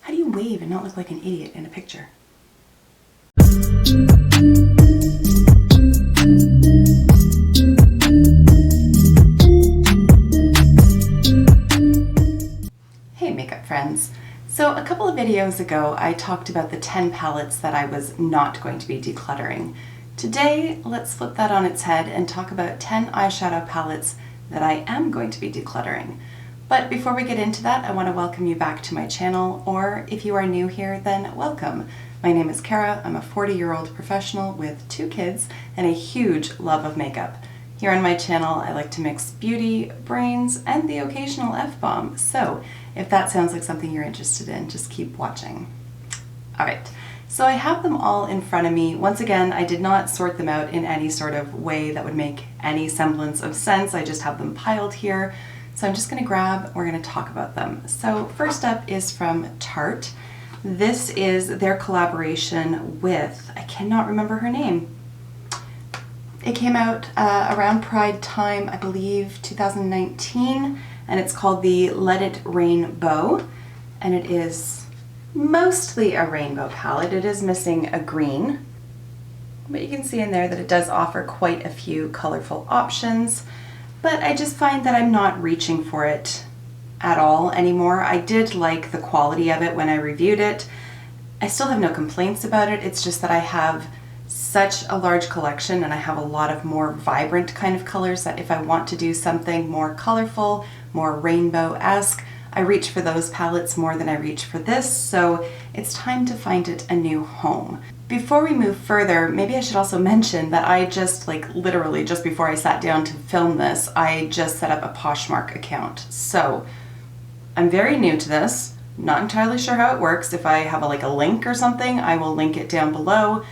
How do you wave and not look like an idiot in a picture? Hey makeup friends. So a couple of videos ago I talked about the 10 palettes that I was not going to be decluttering. Today let's flip that on its head and talk about 10 eyeshadow palettes that I am going to be decluttering. But before we get into that, I want to welcome you back to my channel, or if you are new here, then welcome. My name is Kara. I'm a 40-year-old professional with 2 kids and a huge love of makeup. Here on my channel, I like to mix beauty, brains, and the occasional F-bomb. So if that sounds like something you're interested in, just keep watching. All right, so I have them all in front of me. Once again, I did not sort them out in any sort of way that would make any semblance of sense. I just have them piled here. So I'm just going to grab, we're going to talk about them. So first up is from Tarte. This is their collaboration with, I cannot remember her name. It came out around Pride time, I believe 2019, and it's called the Let It Rain Bow, and it is mostly a rainbow palette. It is missing a green, but you can see in there that it does offer quite a few colorful options. But I just find that I'm not reaching for it at all anymore. I did like the quality of it when I reviewed it. I still have no complaints about it. It's just that I have such a large collection and I have a lot of more vibrant kind of colors that if I want to do something more colorful, more rainbow-esque, I reach for those palettes more than I reach for this, so it's time to find it a new home. Before we move further, maybe I should also mention that I just, literally just before I sat down to film this, I just set up a Poshmark account. So I'm very new to this, not entirely sure how it works. If I have a link or something, I will link it down below.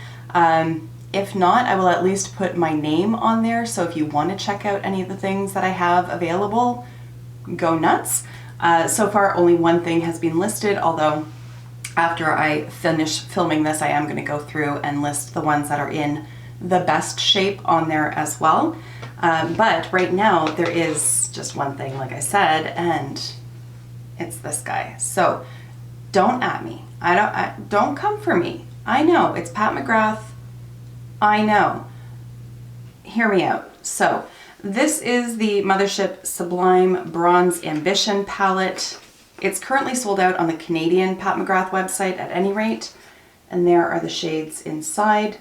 If not, I will at least put my name on there, so if you want to check out any of the things that I have available, go nuts. So far only one thing has been listed, although after I finish filming this I am going to go through and list the ones that are in the best shape on there as well. But right now there is just one thing, like I said, and it's this guy. So don't at me. Don't come for me. I know, it's Pat McGrath. I know. Hear me out. So this is the Mothership Sublime Bronze Ambition palette. It's currently sold out on the Canadian Pat McGrath website at any rate, and there are the shades inside.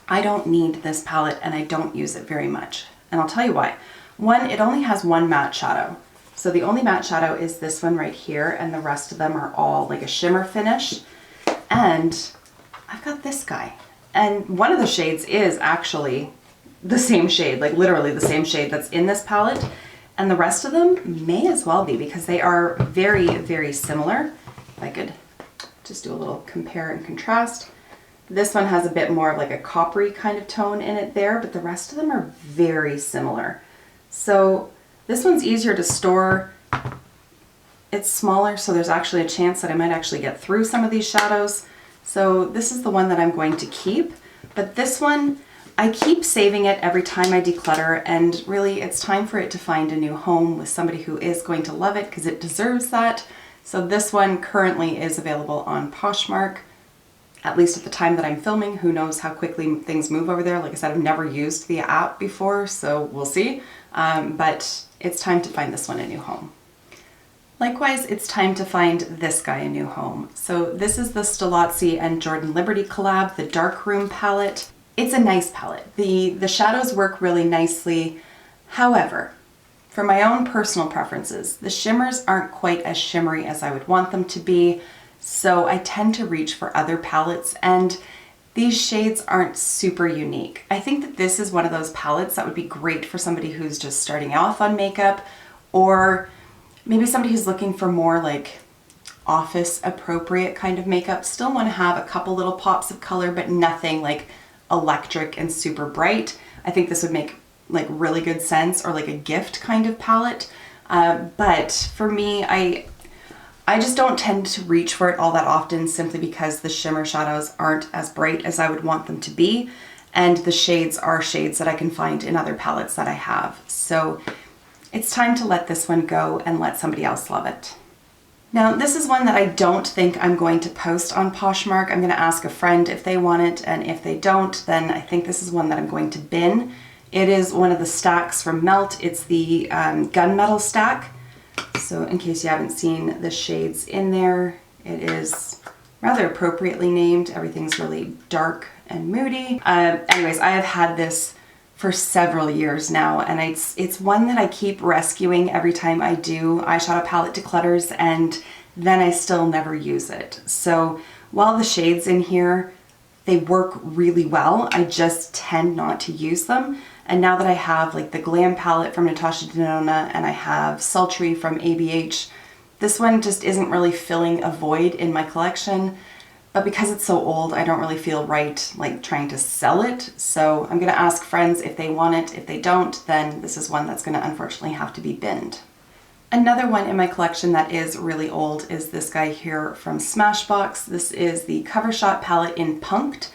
I don't need this palette and I don't use it very much, and I'll tell you why. One, it only has one matte shadow. So the only matte shadow is this one right here, and the rest of them are all like a shimmer finish. And I've got this guy, and one of the shades is actually the same shade, like literally the same shade that's in this palette, and the rest of them may as well be because they are very, very similar. If I could just do a little compare and contrast. This one has a bit more of like a coppery kind of tone in it there, but the rest of them are very similar. So this one's easier to store. It's smaller, so there's actually a chance that I might actually get through some of these shadows. So this is the one that I'm going to keep, but this one, I keep saving it every time I declutter, and really it's time for it to find a new home with somebody who is going to love it because it deserves that. So this one currently is available on Poshmark, at least at the time that I'm filming. Who knows how quickly things move over there. Like I said, I've never used the app before, so we'll see. But it's time to find this one a new home. Likewise, it's time to find this guy a new home. So this is the Stilazzi and Jordan Liberty collab, the Dark Room palette. It's a nice palette. The shadows work really nicely. However, for my own personal preferences, the shimmers aren't quite as shimmery as I would want them to be, so I tend to reach for other palettes, and these shades aren't super unique. I think that this is one of those palettes that would be great for somebody who's just starting off on makeup, or maybe somebody who's looking for more like office appropriate kind of makeup. Still want to have a couple little pops of color, but nothing like electric and super bright. I think this would make like really good sense, or like a gift kind of palette. But for me, I just don't tend to reach for it all that often, simply because the shimmer shadows aren't as bright as I would want them to be, and the shades are shades that I can find in other palettes that I have. So it's time to let this one go and let somebody else love it. Now, this is one that I don't think I'm going to post on Poshmark. I'm going to ask a friend if they want it, and if they don't, then I think this is one that I'm going to bin. It is one of the stacks from Melt. It's the gunmetal stack. So in case you haven't seen the shades in there, it is rather appropriately named. Everything's really dark and moody. Anyways, I have had this for several years now, and it's one that I keep rescuing every time I do eyeshadow palette declutters, and then I still never use it. So while the shades in here, they work really well, I just tend not to use them. And now that I have like the Glam palette from Natasha Denona and I have Sultry from ABH, this one just isn't really filling a void in my collection. But because it's so old, I don't really feel right like trying to sell it. So I'm gonna ask friends if they want it. If they don't, then this is one that's gonna unfortunately have to be binned. Another one in my collection that is really old is this guy here from Smashbox. This is the Cover Shot palette in Punked.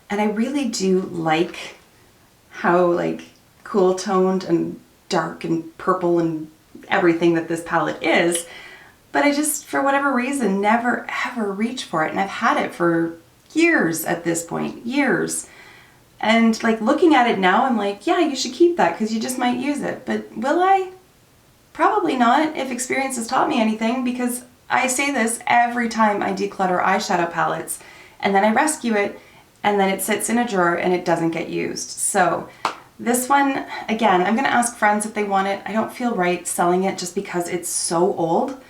And I really do like how like cool toned and dark and purple and everything that this palette is. But I just, for whatever reason, never ever reach for it. And I've had it for years at this point, years. And like looking at it now, I'm like, yeah, you should keep that because you just might use it. But will I? Probably not, if experience has taught me anything, because I say this every time I declutter eyeshadow palettes, and then I rescue it, and then it sits in a drawer and it doesn't get used. So this one, again, I'm gonna ask friends if they want it. I don't feel right selling it just because it's so old.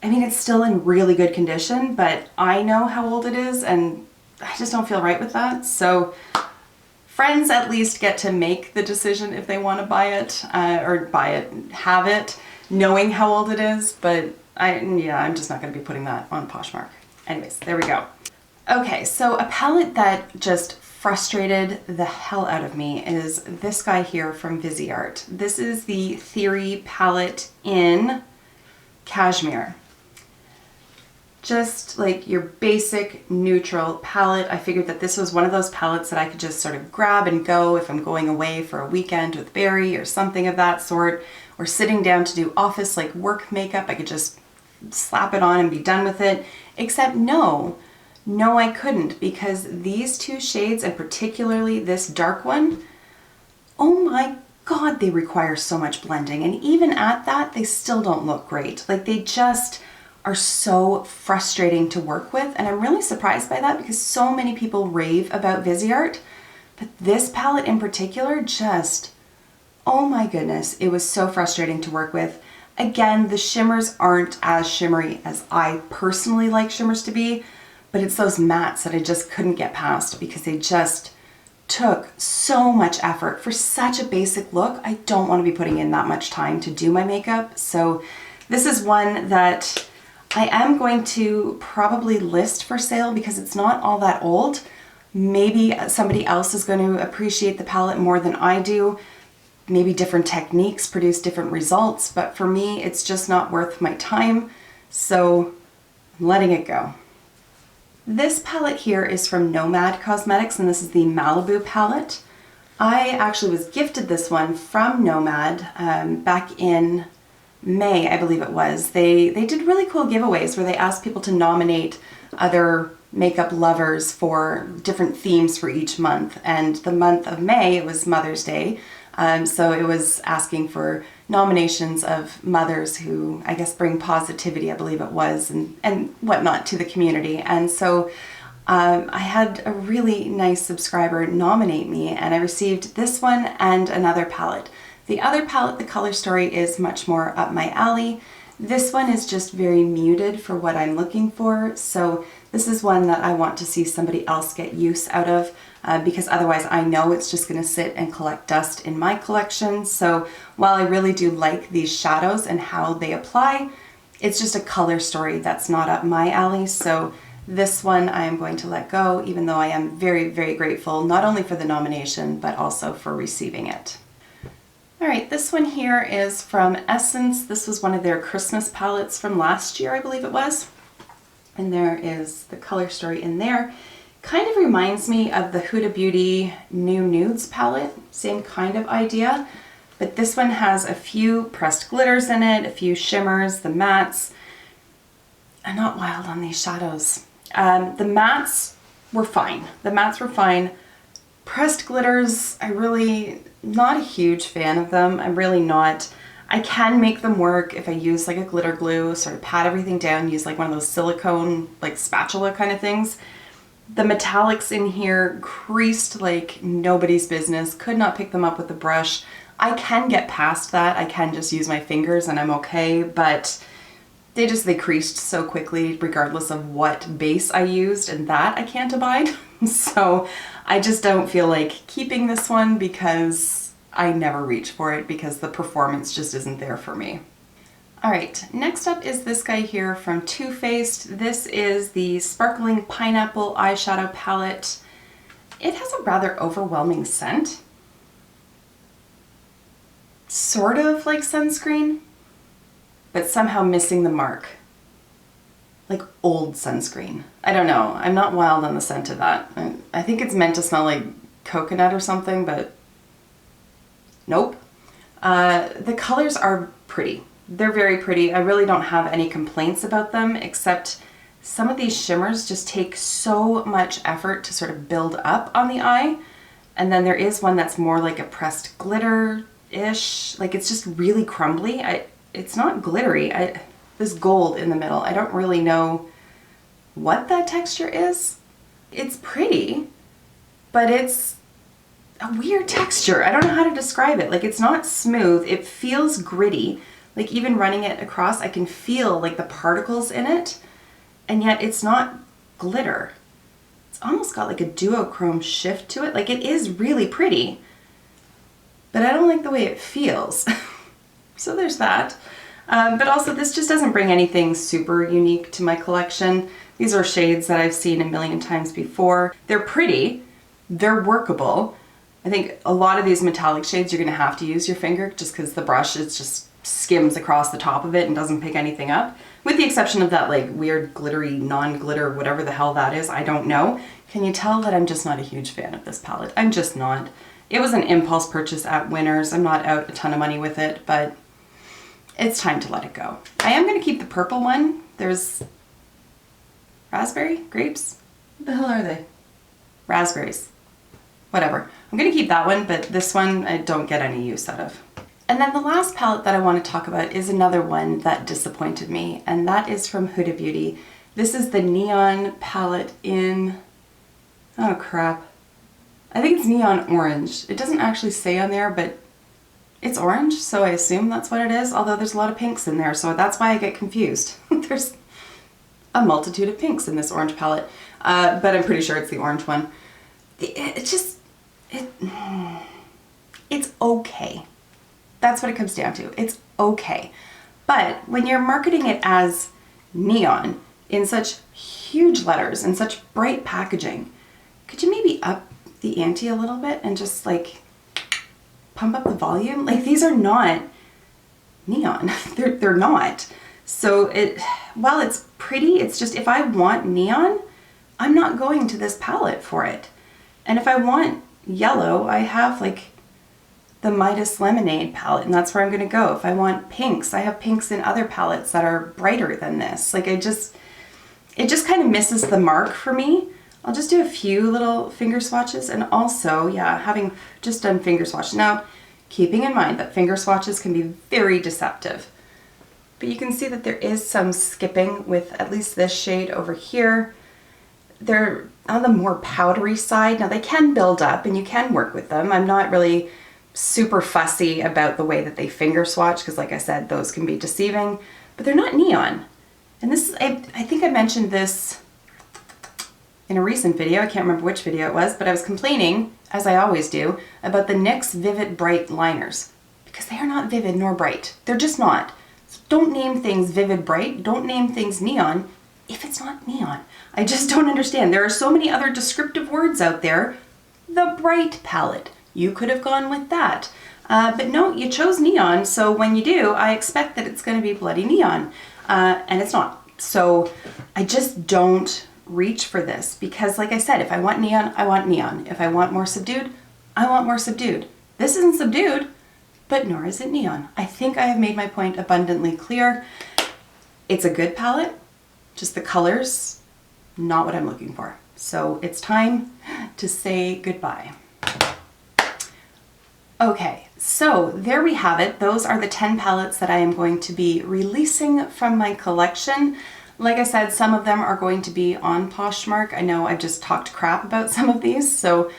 I mean, it's still in really good condition, but I know how old it is and I just don't feel right with that. So friends at least get to make the decision if they want to buy it, have it, knowing how old it is. But I'm just not going to be putting that on Poshmark. Anyways, there we go. Okay, so a palette that just frustrated the hell out of me is this guy here from Viseart. This is the Theory palette in Cashmere. Just like your basic neutral palette. I figured that this was one of those palettes that I could just sort of grab and go if I'm going away for a weekend with Barry or something of that sort, or sitting down to do office like work makeup. I could just slap it on and be done with it. Except no, I couldn't, because these two shades, and particularly this dark one, oh my God, they require so much blending. And even at that, they still don't look great. Like they just are so frustrating to work with, and I'm really surprised by that because so many people rave about Viseart, but this palette in particular just, oh my goodness, it was so frustrating to work with. Again, the shimmers aren't as shimmery as I personally like shimmers to be, but it's those mattes that I just couldn't get past because they just took so much effort for such a basic look. I don't want to be putting in that much time to do my makeup, so this is one that I am going to probably list for sale because it's not all that old. Maybe somebody else is going to appreciate the palette more than I do. Maybe different techniques produce different results, but for me, it's just not worth my time, so I'm letting it go. This palette here is from Nomad Cosmetics, and this is the Malibu palette. I actually was gifted this one from Nomad back in May, I believe it was. They did really cool giveaways where they asked people to nominate other makeup lovers for different themes for each month. And the month of May, it was Mother's Day. So it was asking for nominations of mothers who, I guess, bring positivity, I believe it was, and whatnot to the community. And so I had a really nice subscriber nominate me, and I received this one and another palette. The other palette, the color story, is much more up my alley. This one is just very muted for what I'm looking for, so this is one that I want to see somebody else get use out of because otherwise I know it's just going to sit and collect dust in my collection. So while I really do like these shadows and how they apply, it's just a color story that's not up my alley. So this one I am going to let go, even though I am very, very grateful not only for the nomination but also for receiving it. All right, this one here is from Essence. This was one of their Christmas palettes from last year, I believe it was. And there is the color story in there. Kind of reminds me of the Huda Beauty New Nudes palette, same kind of idea. But this one has a few pressed glitters in it, a few shimmers, the mattes. I'm not wild on these shadows. The mattes were fine. The mattes were fine. Pressed glitters, I really, not a huge fan of them. I'm really not. I can make them work if I use like a glitter glue, sort of pat everything down, use like one of those silicone, like spatula kind of things. The metallics in here creased like nobody's business. Could not pick them up with a brush. I can get past that. I can just use my fingers and I'm okay, but they creased so quickly regardless of what base I used, and that I can't abide. So I just don't feel like keeping this one because I never reach for it because the performance just isn't there for me. All right, next up is this guy here from Too Faced. This is the Sparkling Pineapple Eyeshadow Palette. It has a rather overwhelming scent. Sort of like sunscreen, but somehow missing the mark. Like old sunscreen. I don't know. I'm not wild on the scent of that. I think it's meant to smell like coconut or something, but nope. The colors are pretty. They're very pretty. I really don't have any complaints about them, except some of these shimmers just take so much effort to sort of build up on the eye. And then there is one that's more like a pressed glitter-ish. Like it's just really crumbly. It's not glittery. This gold in the middle, I don't really know what that texture is. It's pretty, but it's a weird texture. I don't know how to describe it. Like it's not smooth. It feels gritty. Like even running it across, I can feel like the particles in it, and yet it's not glitter. It's almost got like a duochrome shift to it. Like it is really pretty, but I don't like the way it feels. So there's that. But also this just doesn't bring anything super unique to my collection. These are shades that I've seen a million times before. They're pretty, they're workable. I think a lot of these metallic shades you're gonna have to use your finger just because the brush is just skims across the top of it and doesn't pick anything up. With the exception of that like weird glittery, non-glitter, whatever the hell that is, I don't know. Can you tell that I'm just not a huge fan of this palette? I'm just not. It was an impulse purchase at Winners. I'm not out a ton of money with it, but it's time to let it go. I am gonna keep the purple one. There's raspberry, grapes? What the hell are they? Raspberries. Whatever. I'm gonna keep that one, but this one I don't get any use out of. And then the last palette that I want to talk about is another one that disappointed me, and that is from Huda Beauty. This is the Neon palette in, oh crap, I think it's neon orange. It doesn't actually say on there, but it's orange, so I assume that's what it is, although there's a lot of pinks in there, so that's why I get confused. There's a multitude of pinks in this orange palette, but I'm pretty sure it's the orange one. It's okay. That's what it comes down to. It's okay. But when you're marketing it as neon in such huge letters and such bright packaging, could you maybe up the ante a little bit and just like pump up the volume? Like these are not neon. They're not. So while it's pretty, it's just if I want neon, I'm not going to this palette for it. And if I want yellow, I have like the Midas Lemonade palette, and that's where I'm gonna go. If I want pinks, I have pinks in other palettes that are brighter than this. Like it just kind of misses the mark for me. I'll just do a few little finger swatches, and also, yeah, having just done finger swatches. Now, keeping in mind that finger swatches can be very deceptive, but you can see that there is some skipping with at least this shade over here. They're on the more powdery side. Now they can build up and you can work with them. I'm not really super fussy about the way that they finger swatch because like I said, those can be deceiving, but they're not neon. And this is, I think I mentioned this in a recent video, I can't remember which video it was, but I was complaining, as I always do, about the NYX Vivid Bright liners because they are not vivid nor bright. They're just not. So don't name things vivid bright, don't name things neon if it's not neon. I just don't understand. There are so many other descriptive words out there. The Bright palette. You could have gone with that. But no, you chose neon, so when you do, I expect that it's going to be bloody neon. And it's not. So I just don't reach for this because, like I said, if I want neon, I want neon. If I want more subdued, I want more subdued. This isn't subdued, but nor is it neon. I think I have made my point abundantly clear. It's a good palette. just the colors, not what I'm looking for. So it's time to say goodbye. Okay, so there we have it. Those are the 10 palettes that I am going to be releasing from my collection. Like I said, some of them are going to be on Poshmark. I know I've just talked crap about some of these, so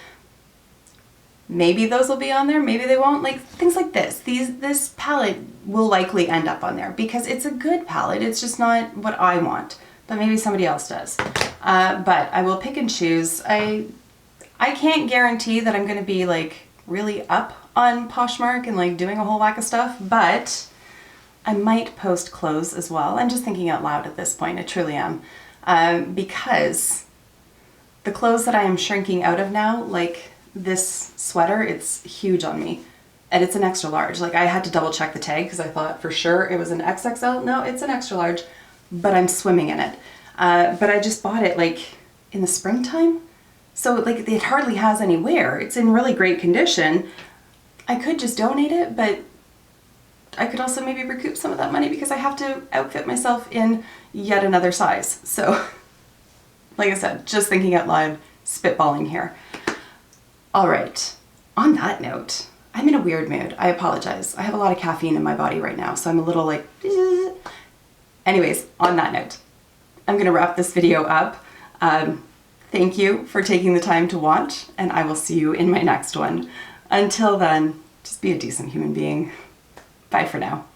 maybe those will be on there, maybe they won't. Like things like this. This palette will likely end up on there because it's a good palette. It's just not what I want, but maybe somebody else does. But I will pick and choose. I can't guarantee that I'm going to be like really up on Poshmark and like doing a whole whack of stuff, but I might post clothes as well. I'm just thinking out loud at this point. I truly am. Because the clothes that I am shrinking out of now, like this sweater, it's huge on me. And it's an extra large. Like I had to double check the tag because I thought for sure it was an XXL. No, it's an extra large, but I'm swimming in it. But I just bought it like in the springtime. So like it hardly has any wear. It's in really great condition. I could just donate it, but I could also maybe recoup some of that money because I have to outfit myself in yet another size. So, like I said, just thinking out loud, spitballing here. All right, on that note, I'm in a weird mood. I apologize. I have a lot of caffeine in my body right now, so I'm a little like, anyways, on that note, I'm gonna wrap this video up. Thank you for taking the time to watch, and I will see you in my next one. Until then, just be a decent human being. Bye for now.